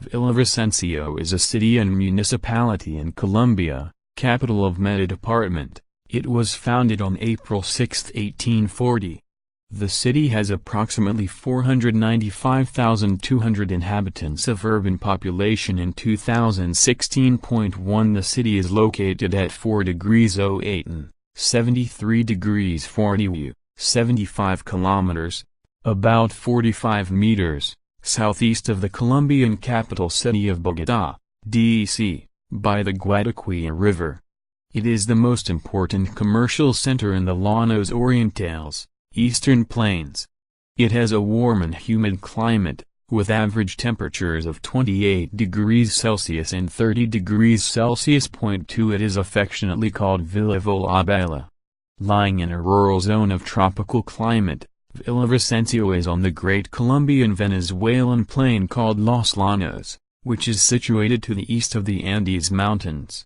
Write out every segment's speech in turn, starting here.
Villavicencio is a city and municipality in Colombia, capital of Meta Department. It was founded on April 6, 1840. The city has approximately 495,200 inhabitants of urban population in 2016.1. The city is located at 4 degrees 08 and 73 degrees 40 U, 75 kilometers, about 45 meters, southeast of the Colombian capital city of Bogotá, D.C., by the Guadalquivir River. It is the most important commercial center in the Llanos Orientales, Eastern Plains. It has a warm and humid climate, with average temperatures of 28 degrees Celsius and 30 degrees Celsius. 2 It is affectionately called Villa Volabella. Lying in a rural zone of tropical climate, Villavicencio is on the Great Colombian-Venezuelan plain called Los Llanos, which is situated to the east of the Andes Mountains.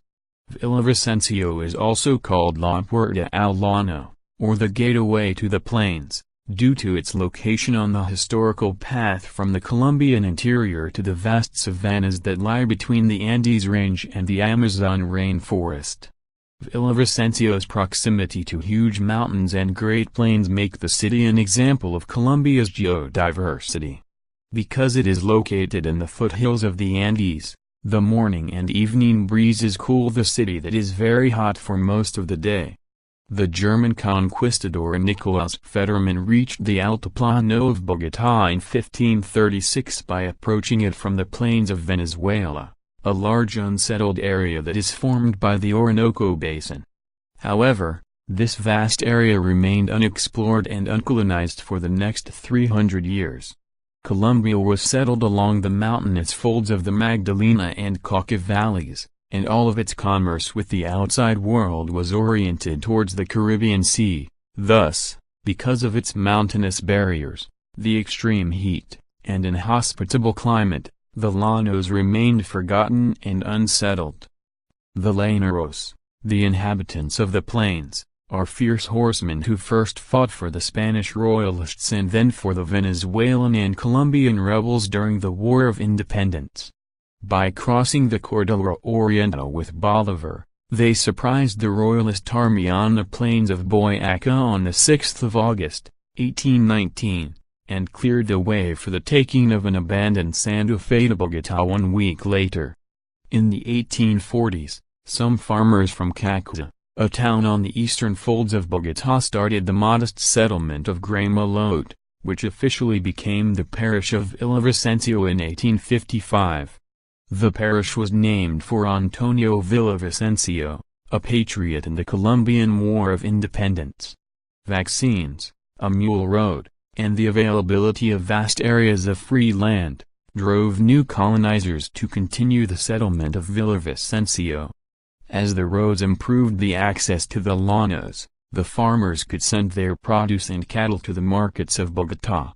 Villavicencio is also called La Puerta al Llano, or the gateway to the plains, due to its location on the historical path from the Colombian interior to the vast savannas that lie between the Andes Range and the Amazon rainforest. Villavicencio's proximity to huge mountains and Great Plains make the city an example of Colombia's geodiversity. Because it is located in the foothills of the Andes, the morning and evening breezes cool the city that is very hot for most of the day. The German conquistador Nicolas Federmann reached the Altiplano of Bogotá in 1536 by approaching it from the plains of Venezuela, a large unsettled area that is formed by the Orinoco Basin. However, this vast area remained unexplored and uncolonized for the next 300 years. Colombia was settled along the mountainous folds of the Magdalena and Cauca valleys, and all of its commerce with the outside world was oriented towards the Caribbean Sea. Thus, because of its mountainous barriers, the extreme heat, and inhospitable climate, the Llanos remained forgotten and unsettled. The Llaneros, the inhabitants of the plains, are fierce horsemen who first fought for the Spanish royalists and then for the Venezuelan and Colombian rebels during the War of Independence. By crossing the Cordillera Oriental with Bolivar, they surprised the royalist army on the plains of Boyacá on the 6th of August, 1819. And cleared the way for the taking of an abandoned Santa Fe to Bogotá 1 week later. In the 1840s, some farmers from Cauca, a town on the eastern folds of Bogotá, started the modest settlement of Gramalote, which officially became the parish of Villavicencio in 1855. The parish was named for Antonio Villavicencio, a patriot in the Colombian War of Independence. Vaccines, a mule road, and the availability of vast areas of free land, drove new colonizers to continue the settlement of Villavicencio. As the roads improved the access to the Llanos, the farmers could send their produce and cattle to the markets of Bogotá.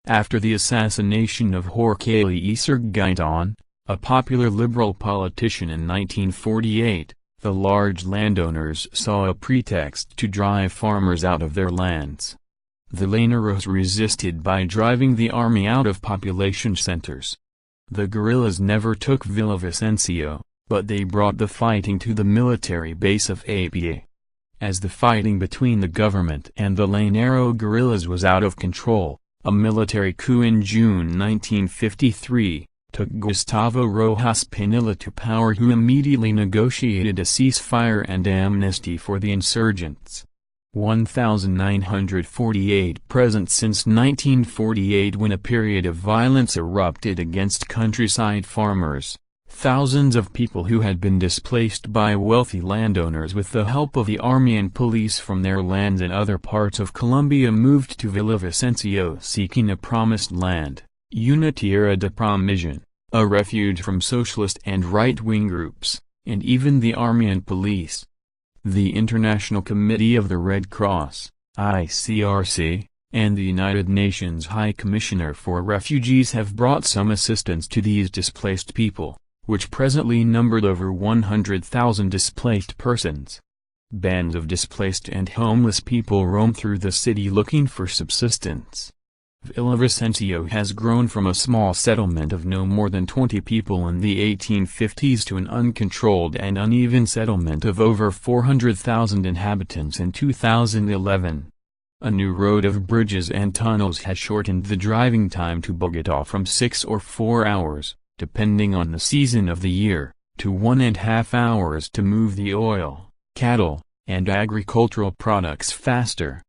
After the assassination of Jorge Eliezer Gaitán, a popular liberal politician in 1948, the large landowners saw a pretext to drive farmers out of their lands. The Llaneros resisted by driving the army out of population centers. The guerrillas never took Villavicencio, but they brought the fighting to the military base of APA. As the fighting between the government and the Llanero guerrillas was out of control, a military coup in June 1953 took Gustavo Rojas Pinilla to power, who immediately negotiated a ceasefire and amnesty for the insurgents. 1948 present since 1948, when a period of violence erupted against countryside farmers. Thousands of people who had been displaced by wealthy landowners with the help of the army and police from their lands in other parts of Colombia moved to Villavicencio seeking a promised land, una tierra de promisión, a refuge from socialist and right-wing groups, and even the army and police. The International Committee of the Red Cross, ICRC, and the United Nations High Commissioner for Refugees have brought some assistance to these displaced people, which presently numbered over 100,000 displaced persons. Bands of displaced and homeless people roam through the city looking for subsistence. Villavicencio has grown from a small settlement of no more than 20 people in the 1850s to an uncontrolled and uneven settlement of over 400,000 inhabitants in 2011. A new road of bridges and tunnels has shortened the driving time to Bogotá from 6 or 4 hours, depending on the season of the year, to 1.5 hours to move the oil, cattle, and agricultural products faster.